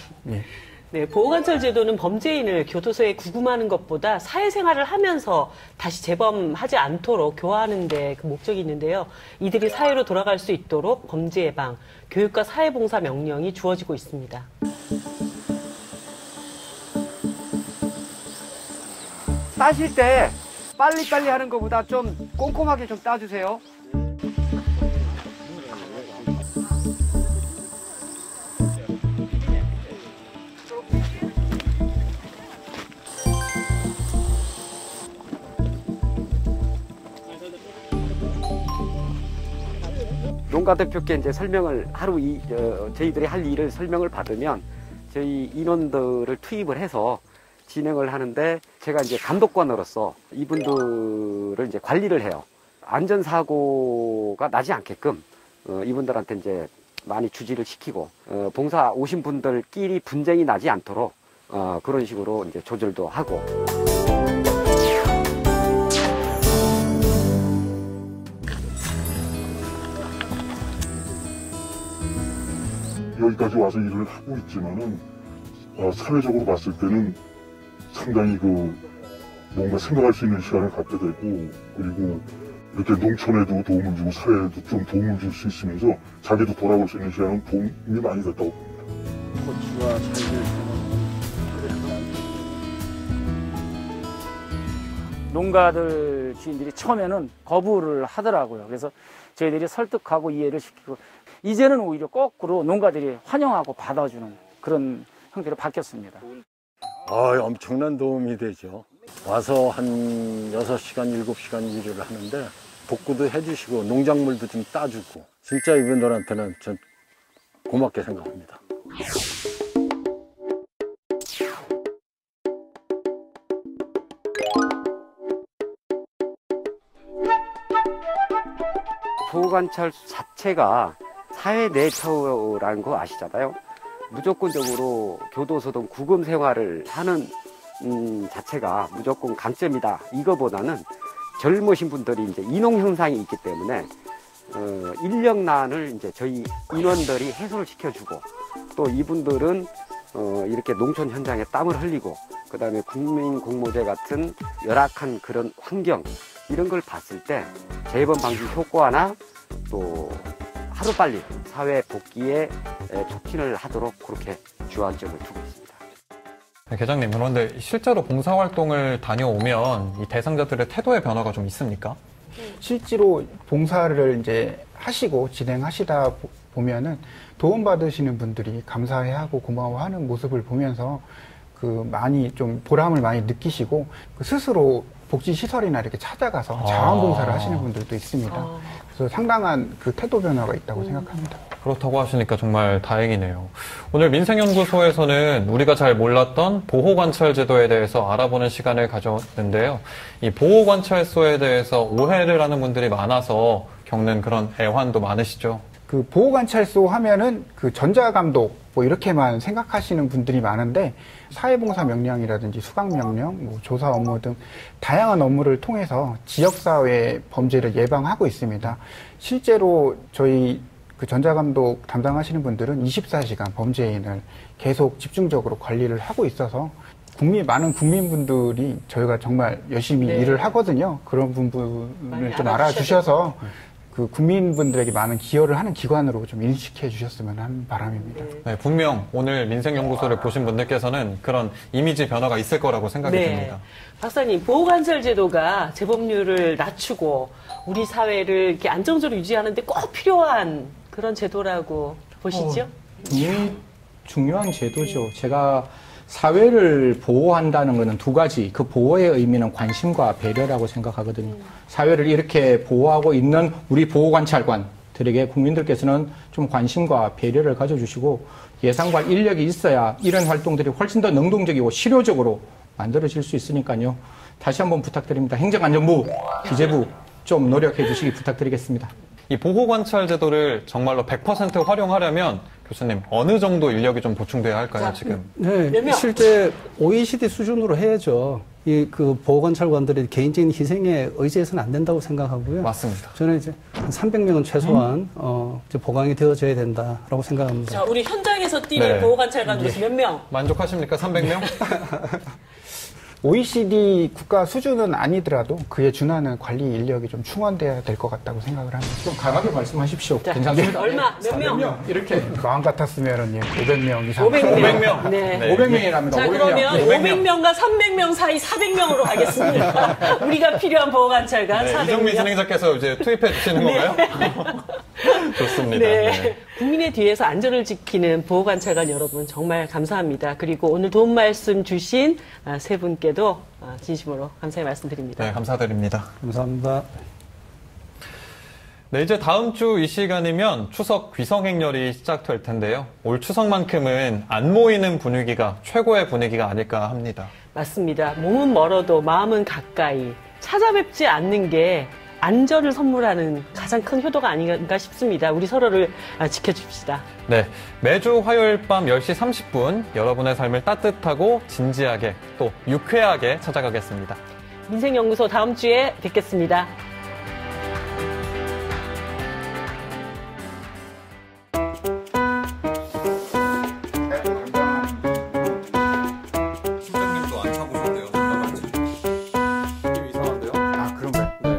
네, 보호관찰 제도는 범죄인을 교도소에 구금하는 것보다 사회생활을 하면서 다시 재범하지 않도록 교화하는 데 그 목적이 있는데요. 이들이 사회로 돌아갈 수 있도록 범죄 예방, 교육과 사회봉사 명령이 주어지고 있습니다. 따실 때 빨리빨리 하는 것보다 좀 꼼꼼하게 좀 따주세요. 농가 대표께 이제 설명을 저희들이 할 일을 설명을 받으면 저희 인원들을 투입을 해서 진행을 하는데, 제가 이제 감독관으로서 이분들을 이제 관리를 해요. 안전사고가 나지 않게끔 이분들한테 이제 많이 주지를 시키고, 봉사 오신 분들끼리 분쟁이 나지 않도록 그런 식으로 이제 조절도 하고. 여기까지 와서 일을 하고 있지만은 사회적으로 봤을 때는 상당히 뭔가 생각할 수 있는 시간을 갖게 되고, 그리고 이렇게 농촌에도 도움을 주고 사회에도 좀 도움을 줄 수 있으면서 자기도 돌아올 수 있는 시간은 도움이 많이 됐다고 봅니다. 고추와 살들 농가들 주인들이 처음에는 거부를 하더라고요. 그래서 저희들이 설득하고 이해를 시키고, 이제는 오히려 거꾸로 농가들이 환영하고 받아주는 그런 형태로 바뀌었습니다. 엄청난 도움이 되죠. 와서 한 6시간, 7시간 일을 하는데 복구도 해주시고 농작물도 좀 따주고, 진짜 이분들한테는 전 고맙게 생각합니다. 보호관찰 자체가 사회 내처라는 거 아시잖아요. 무조건적으로 교도소든 구금 생활을 하는 자체가 무조건 강점이다. 이거보다는 젊으신 분들이 이제 인용 현상이 있기 때문에 인력난을 이제 저희 인원들이 해소를 시켜주고, 또 이분들은 이렇게 농촌 현장에 땀을 흘리고, 그 다음에 국민공모제 같은 열악한 그런 환경, 이런 걸 봤을 때 재범 방지 효과나 또 하루빨리 사회 복귀에 촉진을 하도록 그렇게 주안점을 두고 있습니다. 네, 계장님, 그런데 실제로 봉사활동을 다녀오면 이 대상자들의 태도의 변화가 좀 있습니까? 실제로 봉사를 이제 하시고 진행하시다 보면은 도움받으시는 분들이 감사해하고 고마워하는 모습을 보면서 그 많이 좀 보람을 많이 느끼시고 그 스스로 복지시설이나 이렇게 찾아가서 자원봉사를 하시는 분들도 있습니다. 그래서 상당한 그 태도 변화가 있다고 생각합니다. 그렇다고 하시니까 정말 다행이네요. 오늘 민생연구소에서는 우리가 잘 몰랐던 보호관찰제도에 대해서 알아보는 시간을 가졌는데요. 이 보호관찰소에 대해서 오해를 하는 분들이 많아서 겪는 그런 애환도 많으시죠? 그 보호관찰소 하면은 그 전자감독 뭐 이렇게만 생각하시는 분들이 많은데 사회봉사 명령이라든지 수강 명령, 뭐 조사 업무 등 다양한 업무를 통해서 지역사회 범죄를 예방하고 있습니다. 실제로 저희 그 전자감독 담당하시는 분들은 24시간 범죄인을 계속 집중적으로 관리를 하고 있어서 많은 국민분들이 저희가 정말 열심히 일을 하거든요. 그런 부분을 좀 알아주셔서 그 국민분들에게 많은 기여를 하는 기관으로 좀 인식해 주셨으면 하는 바람입니다. 네, 분명 오늘 민생연구소를 보신 분들께서는 그런 이미지 변화가 있을 거라고 생각이 듭니다. 박사님, 보호관찰제도가 재범률을 낮추고 우리 사회를 이렇게 안정적으로 유지하는 데 꼭 필요한 그런 제도라고 보시죠? 굉장히 중요한 제도죠. 제가 사회를 보호한다는 것은 두 가지, 그 보호의 의미는 관심과 배려라고 생각하거든요. 사회를 이렇게 보호하고 있는 우리 보호관찰관들에게 국민들께서는 좀 관심과 배려를 가져주시고 예산과 인력이 있어야 이런 활동들이 훨씬 더 능동적이고 실효적으로 만들어질 수 있으니까요. 다시 한번 부탁드립니다. 행정안전부, 기재부 좀 노력해 주시기 부탁드리겠습니다. 이 보호관찰 제도를 정말로 100% 활용하려면 교수님 어느 정도 인력이 좀 보충돼야 할까요, 지금? 네, 실제 OECD 수준으로 해야죠. 이 그 보호관찰관들의 개인적인 희생에 의지해서는 안 된다고 생각하고요. 맞습니다. 저는 이제 한 300명은 최소한 이제 보강이 되어져야 된다라고 생각합니다. 자, 우리 현장에서 뛰는 보호관찰관 몇 명? 만족하십니까? 300명? OECD 국가 수준은 아니더라도 그에 준하는 관리 인력이 좀 충원돼야 될 것 같다고 생각을 합니다. 좀 강하게 말씀하십시오. 괜찮습니다. 얼마? 몇 명? 이렇게 마음 같았으면 500명 이상. 500명. 네. 500명이랍니다. 자, 그러면 500명과 300명 사이 400명으로 가겠습니다. 우리가 필요한 보호관찰관 400명. 이정민 진행자께서 이제 투입해 주시는 건가요? 좋습니다. 네. 국민의 뒤에서 안전을 지키는 보호관찰관 여러분 정말 감사합니다. 그리고 오늘 도움 말씀 주신 세 분께도 진심으로 감사의 말씀드립니다. 네, 감사드립니다. 감사합니다. 네, 이제 다음 주 이 시간이면 추석 귀성행렬이 시작될 텐데요. 올 추석만큼은 안 모이는 분위기가 최고의 분위기가 아닐까 합니다. 맞습니다. 몸은 멀어도 마음은 가까이 찾아뵙지 않는 게 안전을 선물하는 가장 큰 효도가 아닌가 싶습니다. 우리 서로를 지켜줍시다. 네, 매주 화요일 밤 10시 30분 여러분의 삶을 따뜻하고 진지하게 또 유쾌하게 찾아가겠습니다. 민생연구소 다음 주에 뵙겠습니다. 팀장님도 안 타보셨대요. 느낌 이상한데요? 아, 그런가요? 네.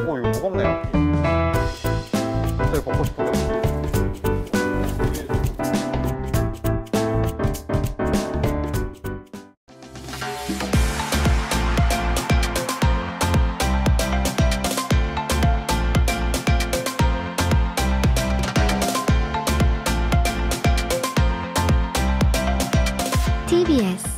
이거 무겁네요. 갑자기 벗고 싶어요. TBS